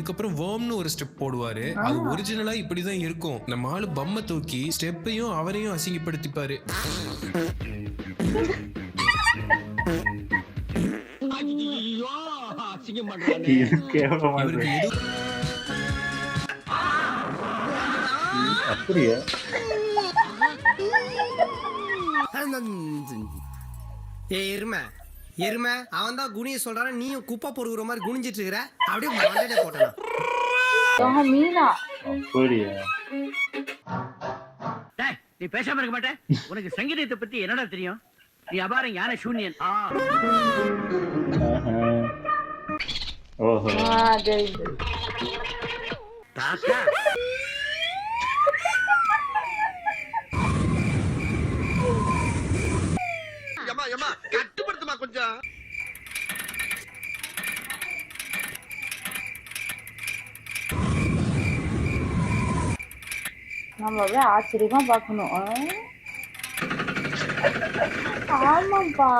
அதுக்கப்புறம் வேர்ம்னு ஒரு ஸ்டெப் போடுவாரு. அது ஒரிஜினலா இப்படிதான் இருக்கும். நம்ம ஆளு பம்மை தூக்கி ஸ்டெப்பையும் அவரையும் அசிங்கப்படுத்திப்பாரு. இவருக்கு எது அப்படியா? எருமை எருமை அவன் தான் குனிய சொல்றான், நீயும் குப்பை பொறுக்கிற மாதிரி குனிஞ்சிட்டு இருக்கிற. அப்படியே மண்டையில போட்டான். மீனா அப்படியா? நீ பேசாம இருக்க மாட்டே. உனக்கு சங்கீதத்தை பத்தி என்னடா தெரியும்? நீ அபாரம் ஞான சூன்யன். ஓஹோ. தாத்தா கட்டுப்படுத்துமா கொஞ்சம். நம்ம அப்படியே ஆச்சரியமா பாக்கணும். ஆமாப்பா.